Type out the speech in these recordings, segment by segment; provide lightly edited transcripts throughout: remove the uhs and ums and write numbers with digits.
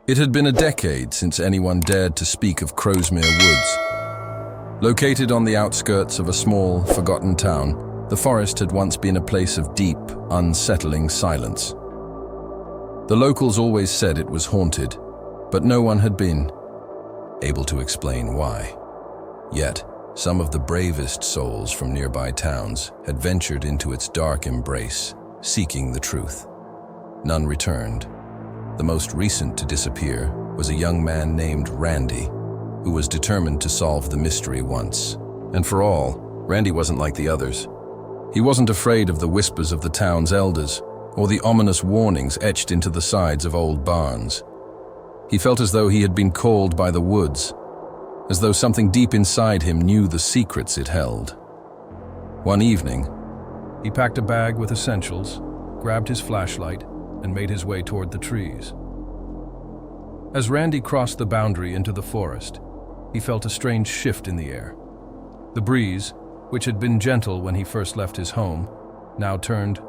It had been a decade since anyone dared to speak of Crowsmere Woods. Located on the outskirts of a small, forgotten town, the forest had once been a place of deep, unsettling silence. The locals always said it was haunted, but no one had been able to explain why. Yet, some of the bravest souls from nearby towns had ventured into its dark embrace, seeking the truth. None returned. The most recent to disappear was a young man named Randy, who was determined to solve the mystery once and for all. Randy wasn't like the others. He wasn't afraid of the whispers of the town's elders or the ominous warnings etched into the sides of old barns. He felt as though he had been called by the woods, as though something deep inside him knew the secrets it held. One evening, he packed a bag with essentials, grabbed his flashlight, and made his way toward the trees. As Randy crossed the boundary into the forest, he felt a strange shift in the air. The breeze, which had been gentle when he first left his home, now turned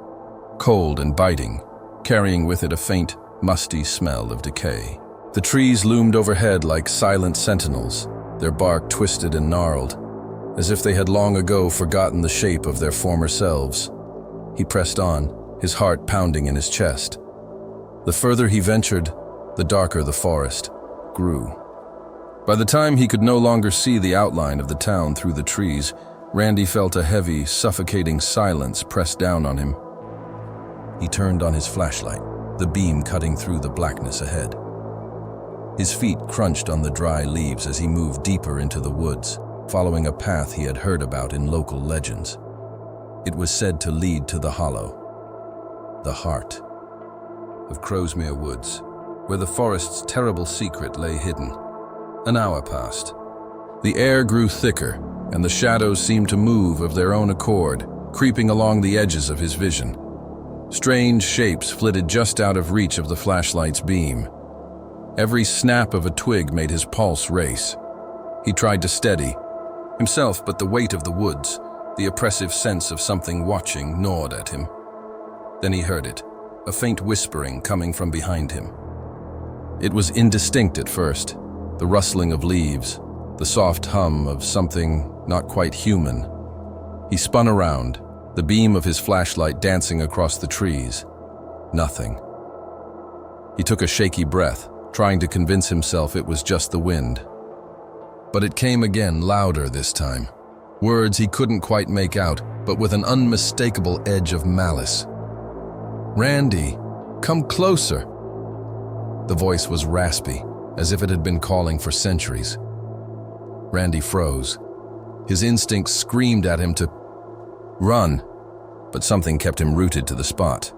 cold and biting, carrying with it a faint, musty smell of decay. The trees loomed overhead like silent sentinels, their bark twisted and gnarled, as if they had long ago forgotten the shape of their former selves. He pressed on, his heart pounding in his chest. The further he ventured, the darker the forest grew. By the time he could no longer see the outline of the town through the trees, Randy felt a heavy, suffocating silence press down on him. He turned on his flashlight, the beam cutting through the blackness ahead. His feet crunched on the dry leaves as he moved deeper into the woods, following a path he had heard about in local legends. It was said to lead to the hollow, the heart of Crowsmere Woods, where the forest's terrible secret lay hidden. An hour passed. The air grew thicker, and the shadows seemed to move of their own accord, creeping along the edges of his vision. Strange shapes flitted just out of reach of the flashlight's beam. Every snap of a twig made his pulse race. He tried to steady himself, but the weight of the woods, the oppressive sense of something watching, gnawed at him. Then he heard it, a faint whispering coming from behind him. It was indistinct at first, the rustling of leaves, the soft hum of something not quite human. He spun around, the beam of his flashlight dancing across the trees. Nothing. He took a shaky breath, trying to convince himself it was just the wind. But it came again, louder this time. Words he couldn't quite make out, but with an unmistakable edge of malice. "Randy, come closer." The voice was raspy, as if it had been calling for centuries. Randy froze. His instincts screamed at him to run, but something kept him rooted to the spot.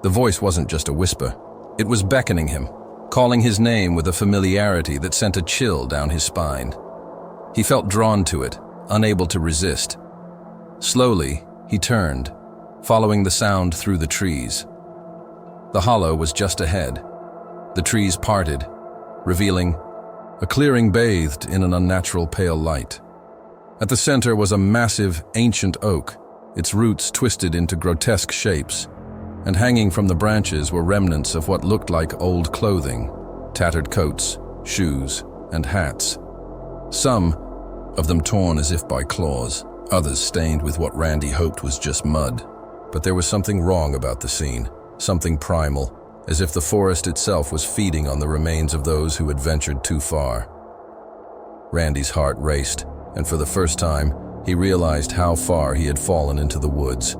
The voice wasn't just a whisper. It was beckoning him, calling his name with a familiarity that sent a chill down his spine. He felt drawn to it, unable to resist. Slowly, he turned, following the sound through the trees. The hollow was just ahead. The trees parted, revealing a clearing bathed in an unnatural pale light. At the center was a massive, ancient oak, its roots twisted into grotesque shapes, and hanging from the branches were remnants of what looked like old clothing, tattered coats, shoes, and hats. Some of them torn as if by claws, others stained with what Randy hoped was just mud. But there was something wrong about the scene, something primal, as if the forest itself was feeding on the remains of those who had ventured too far. Randy's heart raced, and for the first time, he realized how far he had fallen into the woods.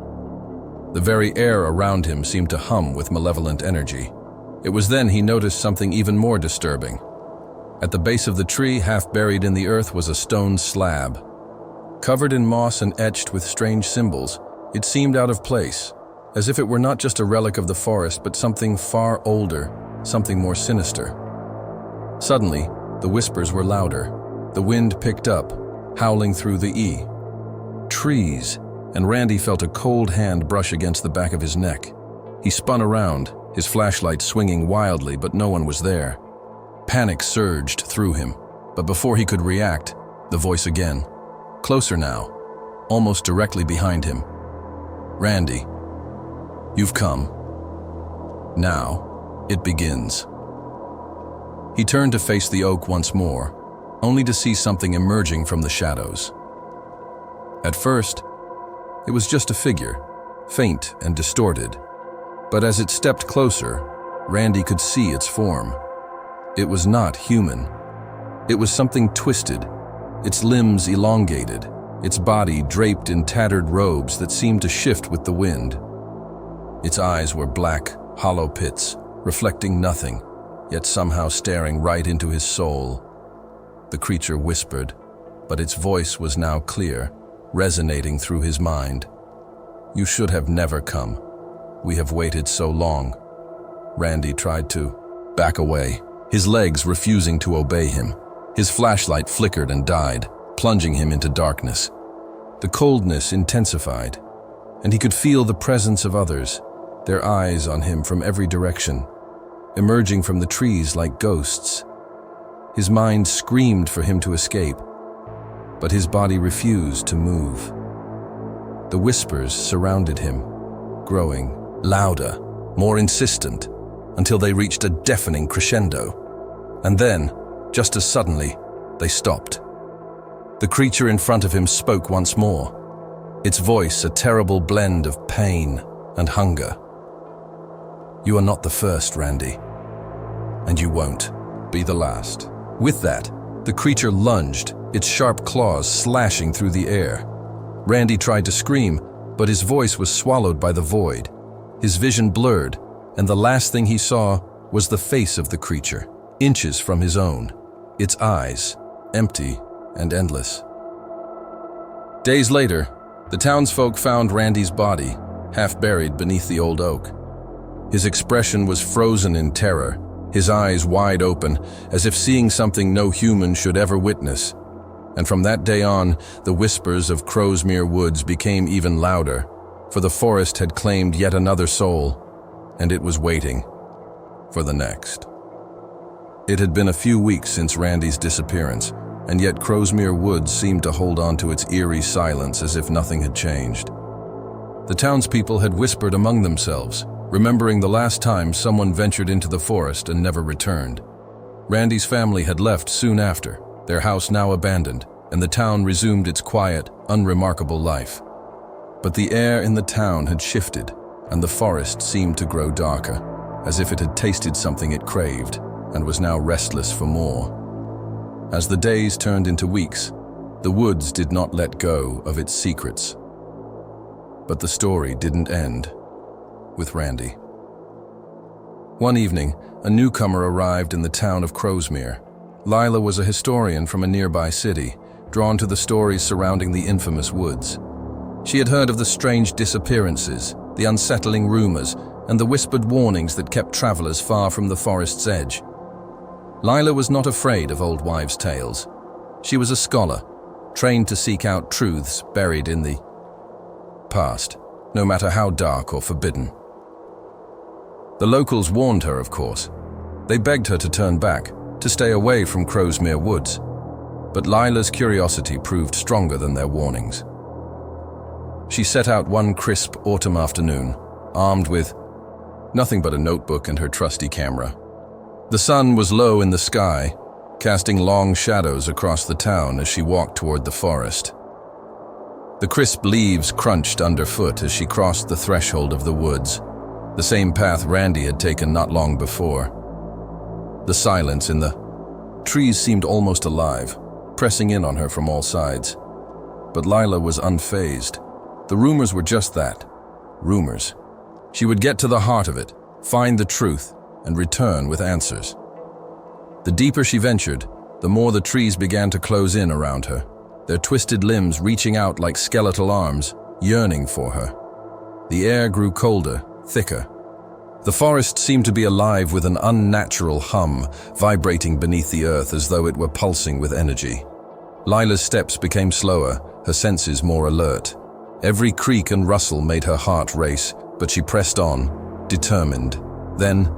The very air around him seemed to hum with malevolent energy. It was then he noticed something even more disturbing. At the base of the tree, half buried in the earth, was a stone slab. Covered in moss and etched with strange symbols, it seemed out of place, as if it were not just a relic of the forest, but something far older, something more sinister. Suddenly, the whispers were louder. The wind picked up, howling through the trees, and Randy felt a cold hand brush against the back of his neck. He spun around, his flashlight swinging wildly, but no one was there. Panic surged through him, but before he could react, the voice again. Closer now, almost directly behind him. "Randy, you've come. Now, it begins." He turned to face the oak once more, only to see something emerging from the shadows. At first, it was just a figure, faint and distorted. But as it stepped closer, Randy could see its form. It was not human. It was something twisted, its limbs elongated, its body draped in tattered robes that seemed to shift with the wind. Its eyes were black, hollow pits, reflecting nothing, yet somehow staring right into his soul. The creature whispered, but its voice was now clear, resonating through his mind. "You should have never come. We have waited so long." Randy tried to back away, his legs refusing to obey him. His flashlight flickered and died, plunging him into darkness. The coldness intensified, and he could feel the presence of others, their eyes on him from every direction, emerging from the trees like ghosts. His mind screamed for him to escape, but his body refused to move. The whispers surrounded him, growing louder, more insistent, until they reached a deafening crescendo. And then, just as suddenly, they stopped. The creature in front of him spoke once more, its voice a terrible blend of pain and hunger. "You are not the first, Randy, and you won't be the last." With that, the creature lunged, its sharp claws slashing through the air. Randy tried to scream, but his voice was swallowed by the void. His vision blurred, and the last thing he saw was the face of the creature, inches from his own, its eyes empty and endless. Days later, the townsfolk found Randy's body, half buried beneath the old oak. His expression was frozen in terror, his eyes wide open, as if seeing something no human should ever witness. And from that day on, the whispers of Crowsmere Woods became even louder, for the forest had claimed yet another soul, and it was waiting for the next. It had been a few weeks since Randy's disappearance, and yet Crowsmere Woods seemed to hold on to its eerie silence as if nothing had changed. The townspeople had whispered among themselves, remembering the last time someone ventured into the forest and never returned. Randy's family had left soon after, their house now abandoned, and the town resumed its quiet, unremarkable life. But the air in the town had shifted, and the forest seemed to grow darker, as if it had tasted something it craved, and was now restless for more. As the days turned into weeks, the woods did not let go of its secrets. But the story didn't end with Randy. One evening, a newcomer arrived in the town of Crowsmere. Lila was a historian from a nearby city, drawn to the stories surrounding the infamous woods. She had heard of the strange disappearances, the unsettling rumors, and the whispered warnings that kept travelers far from the forest's edge. Lila was not afraid of old wives' tales. She was a scholar, trained to seek out truths buried in the past, no matter how dark or forbidden. The locals warned her, of course. They begged her to turn back, to stay away from Crowsmere Woods. But Lila's curiosity proved stronger than their warnings. She set out one crisp autumn afternoon, armed with nothing but a notebook and her trusty camera. The sun was low in the sky, casting long shadows across the town as she walked toward the forest. The crisp leaves crunched underfoot as she crossed the threshold of the woods, the same path Randy had taken not long before. The silence in the trees seemed almost alive, pressing in on her from all sides. But Lila was unfazed. The rumors were just that, rumors. She would get to the heart of it, find the truth, and return with answers. The deeper she ventured, the more the trees began to close in around her, their twisted limbs reaching out like skeletal arms, yearning for her. The air grew colder, thicker. The forest seemed to be alive with an unnatural hum, vibrating beneath the earth as though it were pulsing with energy. Lila's steps became slower, her senses more alert. Every creak and rustle made her heart race, but she pressed on, determined. Then,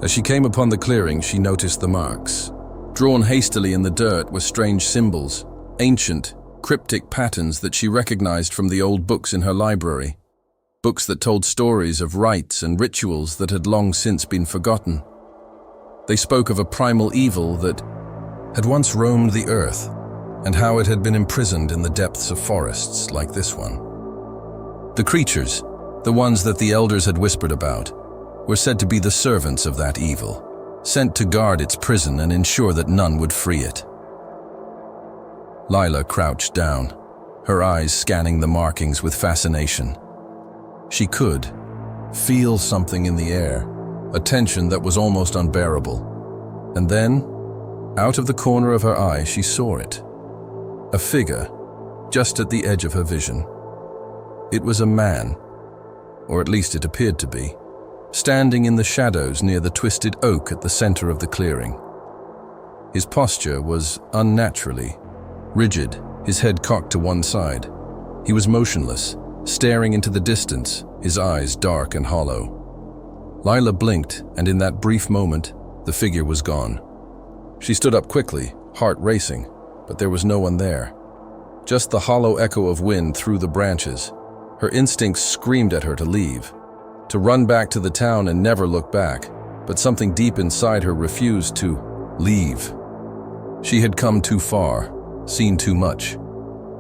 as she came upon the clearing, she noticed the marks. Drawn hastily in the dirt were strange symbols, ancient, cryptic patterns that she recognized from the old books in her library. Books that told stories of rites and rituals that had long since been forgotten. They spoke of a primal evil that had once roamed the earth, and how it had been imprisoned in the depths of forests like this one. The creatures, the ones that the elders had whispered about, were said to be the servants of that evil, sent to guard its prison and ensure that none would free it. Lila crouched down, her eyes scanning the markings with fascination. She could feel something in the air, a tension that was almost unbearable. And then, out of the corner of her eye, she saw it. A figure, just at the edge of her vision. It was a man, or at least it appeared to be, standing in the shadows near the twisted oak at the center of the clearing. His posture was unnaturally rigid, his head cocked to one side. He was motionless, staring into the distance, his eyes dark and hollow. Lila blinked, and in that brief moment, the figure was gone. She stood up quickly, heart racing, but there was no one there. Just the hollow echo of wind through the branches. Her instincts screamed at her to leave, to run back to the town and never look back, but something deep inside her refused to leave. She had come too far, seen too much.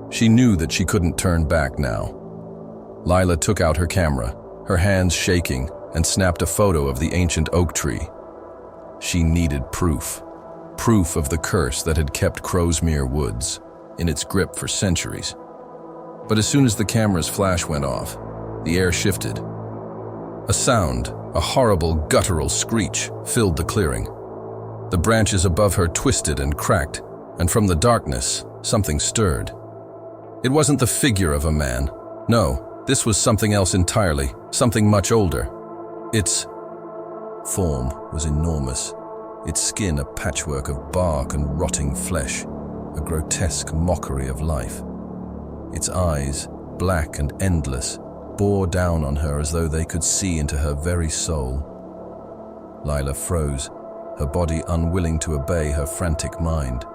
She knew that she couldn't turn back now. Lila took out her camera, her hands shaking, and snapped a photo of the ancient oak tree. She needed proof. Proof of the curse that had kept Crowsmere Woods in its grip for centuries. But as soon as the camera's flash went off, the air shifted. A sound, a horrible guttural screech, filled the clearing. The branches above her twisted and cracked, and from the darkness, something stirred. It wasn't the figure of a man. No, this was something else entirely, something much older. Its form was enormous, its skin a patchwork of bark and rotting flesh, a grotesque mockery of life. Its eyes, black and endless, bore down on her as though they could see into her very soul. Lila froze, her body unwilling to obey her frantic mind.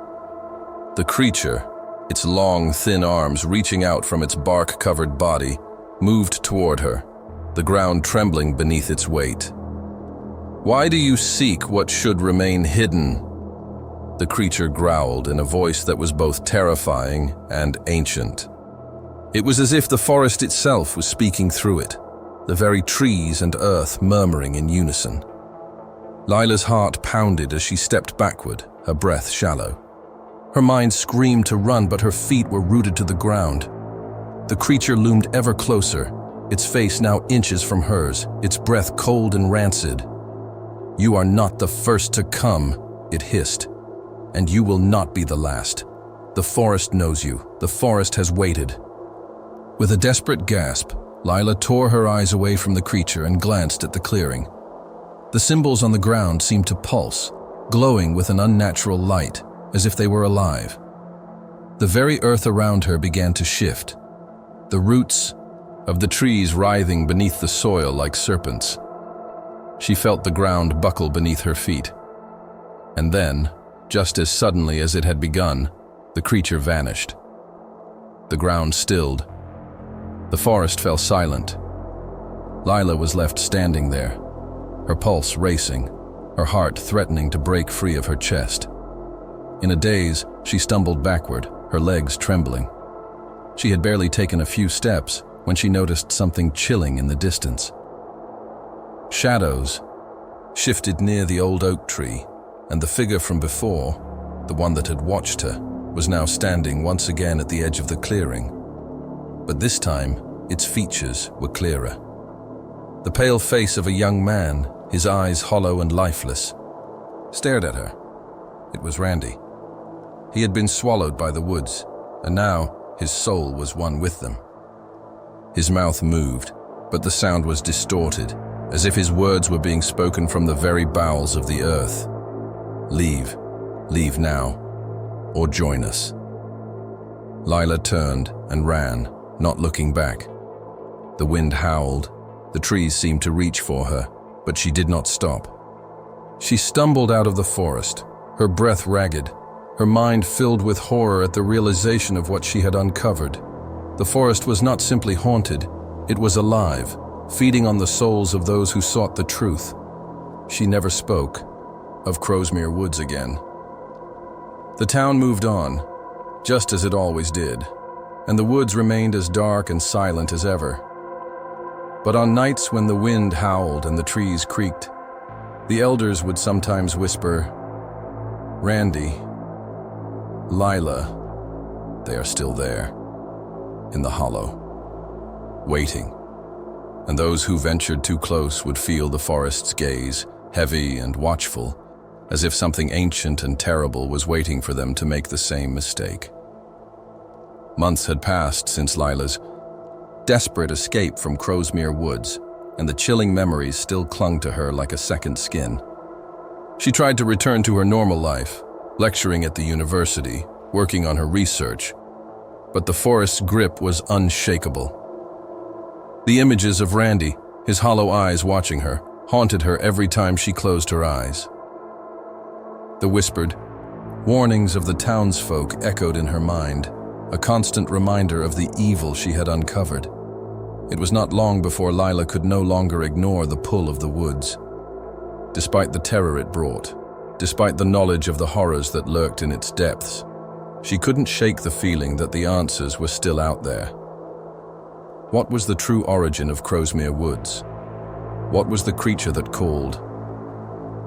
The creature, its long, thin arms reaching out from its bark-covered body, moved toward her, the ground trembling beneath its weight. "Why do you seek what should remain hidden?" The creature growled in a voice that was both terrifying and ancient. It was as if the forest itself was speaking through it, the very trees and earth murmuring in unison. Lila's heart pounded as she stepped backward, her breath shallow. Her mind screamed to run, but her feet were rooted to the ground. The creature loomed ever closer, its face now inches from hers, its breath cold and rancid. "You are not the first to come," it hissed, "and you will not be the last. The forest knows you. The forest has waited." With a desperate gasp, Lila tore her eyes away from the creature and glanced at the clearing. The symbols on the ground seemed to pulse, glowing with an unnatural light, as if they were alive. The very earth around her began to shift, the roots of the trees writhing beneath the soil like serpents. She felt the ground buckle beneath her feet. And then, just as suddenly as it had begun, the creature vanished. The ground stilled. The forest fell silent. Lila was left standing there, her pulse racing, her heart threatening to break free of her chest. In a daze, she stumbled backward, her legs trembling. She had barely taken a few steps when she noticed something chilling in the distance. Shadows shifted near the old oak tree, and the figure from before, the one that had watched her, was now standing once again at the edge of the clearing. But this time, its features were clearer. The pale face of a young man, his eyes hollow and lifeless, stared at her. It was Randy. He had been swallowed by the woods, and now his soul was one with them. His mouth moved, but the sound was distorted, as if his words were being spoken from the very bowels of the earth. "Leave. Leave now. Or join us." Lila turned and ran, not looking back. The wind howled. The trees seemed to reach for her, but she did not stop. She stumbled out of the forest, her breath ragged, her mind filled with horror at the realization of what she had uncovered. The forest was not simply haunted, it was alive, feeding on the souls of those who sought the truth. She never spoke, of Crowsmere Woods again. The town moved on, just as it always did, and the woods remained as dark and silent as ever. But on nights when the wind howled and the trees creaked, the elders would sometimes whisper, "Randy, Lila, they are still there, in the hollow, waiting." And those who ventured too close would feel the forest's gaze, heavy and watchful, as if something ancient and terrible was waiting for them to make the same mistake. Months had passed since Lila's desperate escape from Crowsmere Woods, and the chilling memories still clung to her like a second skin. She tried to return to her normal life, lecturing at the university, working on her research, but the forest's grip was unshakable. The images of Randy, his hollow eyes watching her, haunted her every time she closed her eyes. The whispered warnings of the townsfolk echoed in her mind, a constant reminder of the evil she had uncovered. It was not long before Lila could no longer ignore the pull of the woods. Despite the terror it brought, despite the knowledge of the horrors that lurked in its depths, she couldn't shake the feeling that the answers were still out there. What was the true origin of Crowsmere Woods? What was the creature that called?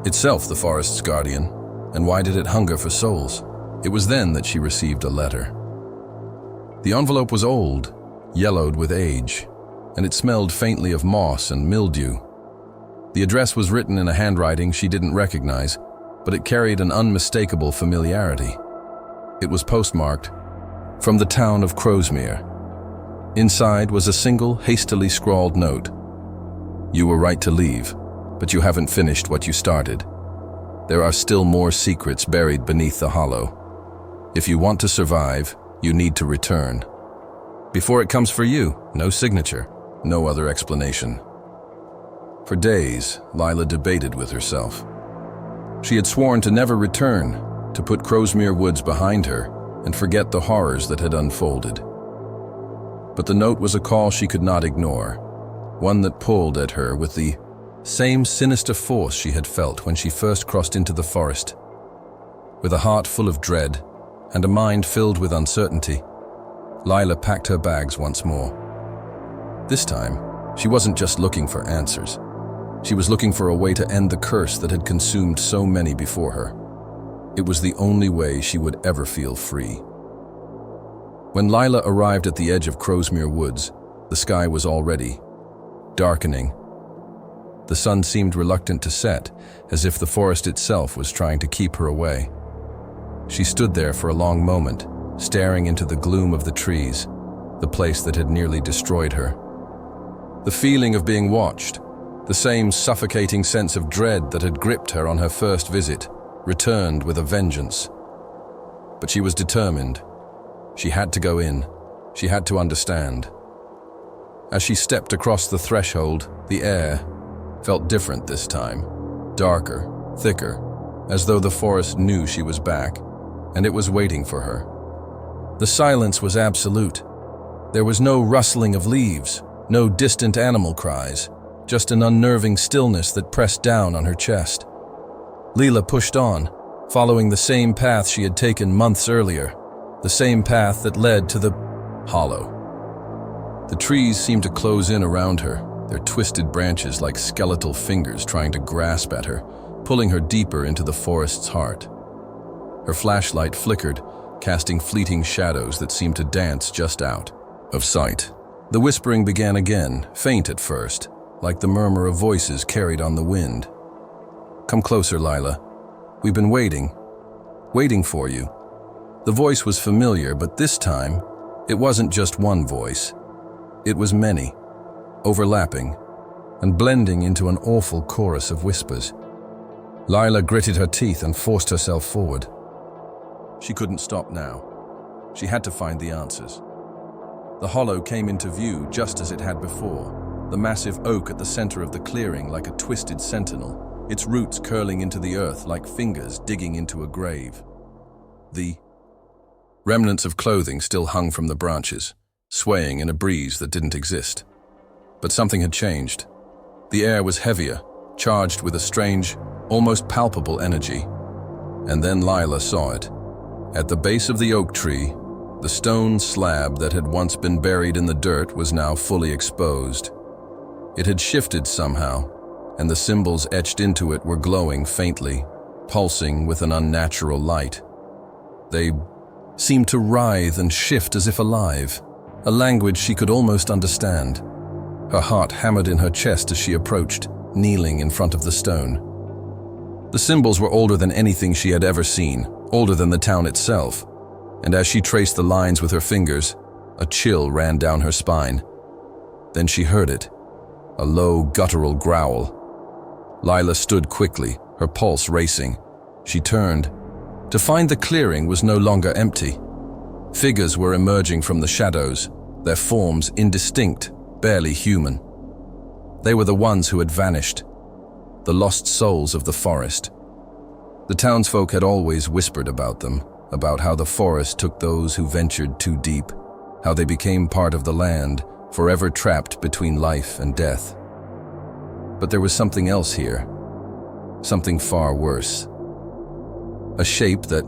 Itself the forest's guardian, and why did it hunger for souls? It was then that she received a letter. The envelope was old, yellowed with age, and it smelled faintly of moss and mildew. The address was written in a handwriting she didn't recognize, but it carried an unmistakable familiarity. It was postmarked, "From the town of Crowsmere." Inside was a single, hastily scrawled note. "You were right to leave, but you haven't finished what you started. There are still more secrets buried beneath the hollow. If you want to survive, you need to return. Before it comes for you, no signature, no other explanation." For days, Lila debated with herself. She had sworn to never return, to put Crowsmere Woods behind her and forget the horrors that had unfolded. But the note was a call she could not ignore, one that pulled at her with the same sinister force she had felt when she first crossed into the forest. With a heart full of dread and a mind filled with uncertainty, Lila packed her bags once more. This time, she wasn't just looking for answers. She was looking for a way to end the curse that had consumed so many before her. It was the only way she would ever feel free. When Lila arrived at the edge of Crowsmere Woods, the sky was already darkening. The sun seemed reluctant to set, as if the forest itself was trying to keep her away. She stood there for a long moment, staring into the gloom of the trees, the place that had nearly destroyed her. The feeling of being watched, the same suffocating sense of dread that had gripped her on her first visit, returned with a vengeance. But she was determined. She had to go in. She had to understand. As she stepped across the threshold, the air felt different this time, darker, thicker, as though the forest knew she was back, and it was waiting for her. The silence was absolute. There was no rustling of leaves, no distant animal cries, just an unnerving stillness that pressed down on her chest. Lila pushed on, following the same path she had taken months earlier, the same path that led to the hollow. The trees seemed to close in around her, their twisted branches like skeletal fingers trying to grasp at her, pulling her deeper into the forest's heart. Her flashlight flickered, casting fleeting shadows that seemed to dance just out of sight. The whispering began again, faint at first, like the murmur of voices carried on the wind. "Come closer, Lila. We've been waiting for you." The voice was familiar, but this time, it wasn't just one voice. It was many, overlapping, and blending into an awful chorus of whispers. Lila gritted her teeth and forced herself forward. She couldn't stop now. She had to find the answers. The hollow came into view just as it had before, the massive oak at the center of the clearing like a twisted sentinel, its roots curling into the earth like fingers digging into a grave. The remnants of clothing still hung from the branches, swaying in a breeze that didn't exist. But something had changed. The air was heavier, charged with a strange, almost palpable energy. And then Lila saw it. At the base of the oak tree, the stone slab that had once been buried in the dirt was now fully exposed. It had shifted somehow, and the symbols etched into it were glowing faintly, pulsing with an unnatural light. They seemed to writhe and shift as if alive, a language she could almost understand. Her heart hammered in her chest as she approached, kneeling in front of the stone. The symbols were older than anything she had ever seen, older than the town itself, and as she traced the lines with her fingers, a chill ran down her spine. Then she heard it, a low, guttural growl. Lila stood quickly, her pulse racing. She turned, to find the clearing was no longer empty. Figures were emerging from the shadows, their forms indistinct, barely human. They were the ones who had vanished, the lost souls of the forest. The townsfolk had always whispered about them, about how the forest took those who ventured too deep, how they became part of the land, forever trapped between life and death. But there was something else here, something far worse. A shape that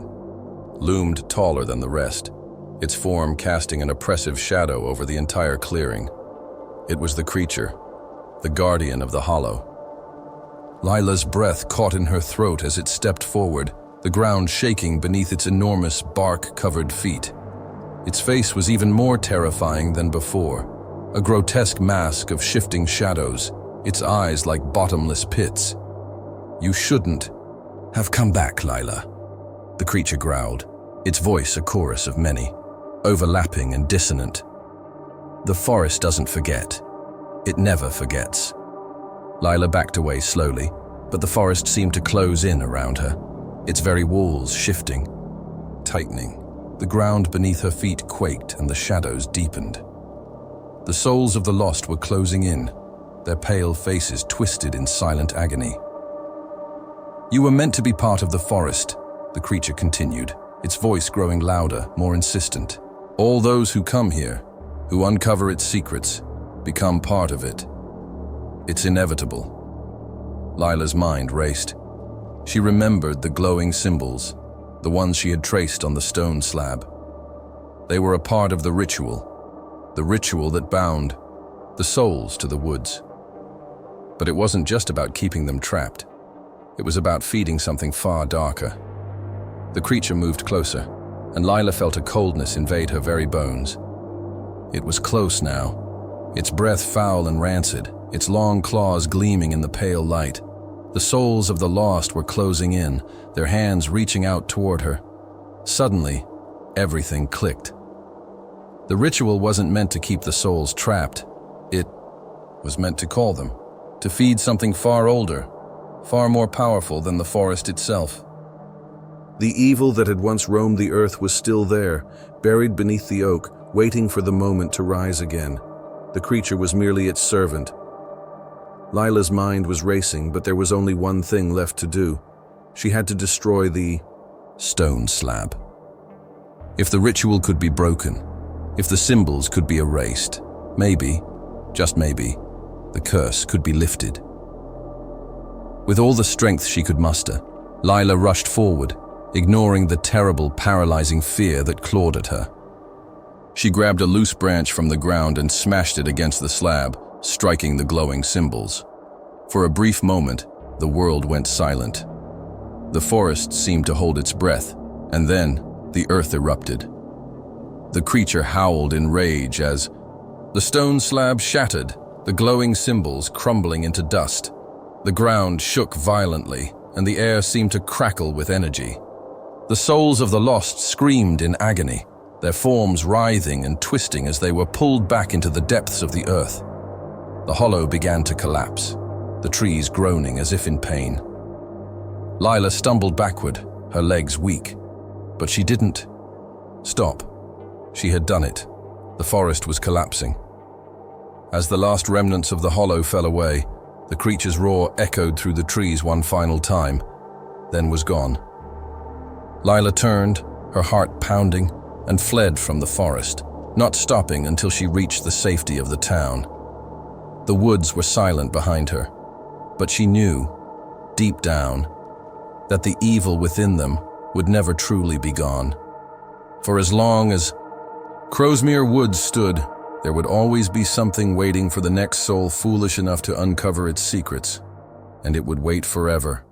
loomed taller than the rest, its form casting an oppressive shadow over the entire clearing. It was the creature, the guardian of the hollow. Lila's breath caught in her throat as it stepped forward, the ground shaking beneath its enormous bark-covered feet. Its face was even more terrifying than before, a grotesque mask of shifting shadows, its eyes like bottomless pits. "You shouldn't have come back, Lila," the creature growled, its voice a chorus of many, overlapping and dissonant. "The forest doesn't forget. It never forgets." Lila backed away slowly, but the forest seemed to close in around her, its very walls shifting, tightening. The ground beneath her feet quaked and the shadows deepened. The souls of the lost were closing in, their pale faces twisted in silent agony. "You were meant to be part of the forest," the creature continued, its voice growing louder, more insistent. "All those who come here, who uncover its secrets, become part of it. It's inevitable." Lila's mind raced. She remembered the glowing symbols, the ones she had traced on the stone slab. They were a part of the ritual that bound the souls to the woods. But it wasn't just about keeping them trapped. It was about feeding something far darker. The creature moved closer, and Lila felt a coldness invade her very bones. It was close now, its breath foul and rancid, its long claws gleaming in the pale light. The souls of the lost were closing in, their hands reaching out toward her. Suddenly, everything clicked. The ritual wasn't meant to keep the souls trapped. It was meant to call them, to feed something far older, far more powerful than the forest itself. The evil that had once roamed the earth was still there, buried beneath the oak, waiting for the moment to rise again. The creature was merely its servant. Lila's mind was racing, but there was only one thing left to do. She had to destroy the stone slab. If the ritual could be broken, if the symbols could be erased, maybe, just maybe, the curse could be lifted. With all the strength she could muster, Lila rushed forward, ignoring the terrible, paralyzing fear that clawed at her. She grabbed a loose branch from the ground and smashed it against the slab, striking the glowing symbols. For a brief moment, the world went silent. The forest seemed to hold its breath, and then the earth erupted. The creature howled in rage as the stone slab shattered, the glowing symbols crumbling into dust. The ground shook violently, and the air seemed to crackle with energy. The souls of the lost screamed in agony, their forms writhing and twisting as they were pulled back into the depths of the earth. The hollow began to collapse, the trees groaning as if in pain. Lila stumbled backward, her legs weak, but she didn't stop. She had done it. The forest was collapsing. As the last remnants of the hollow fell away, the creature's roar echoed through the trees one final time, then was gone. Lila turned, her heart pounding, and fled from the forest, not stopping until she reached the safety of the town. The woods were silent behind her, but she knew, deep down, that the evil within them would never truly be gone. For as long as Crowsmere Woods stood, there would always be something waiting for the next soul foolish enough to uncover its secrets, and it would wait forever.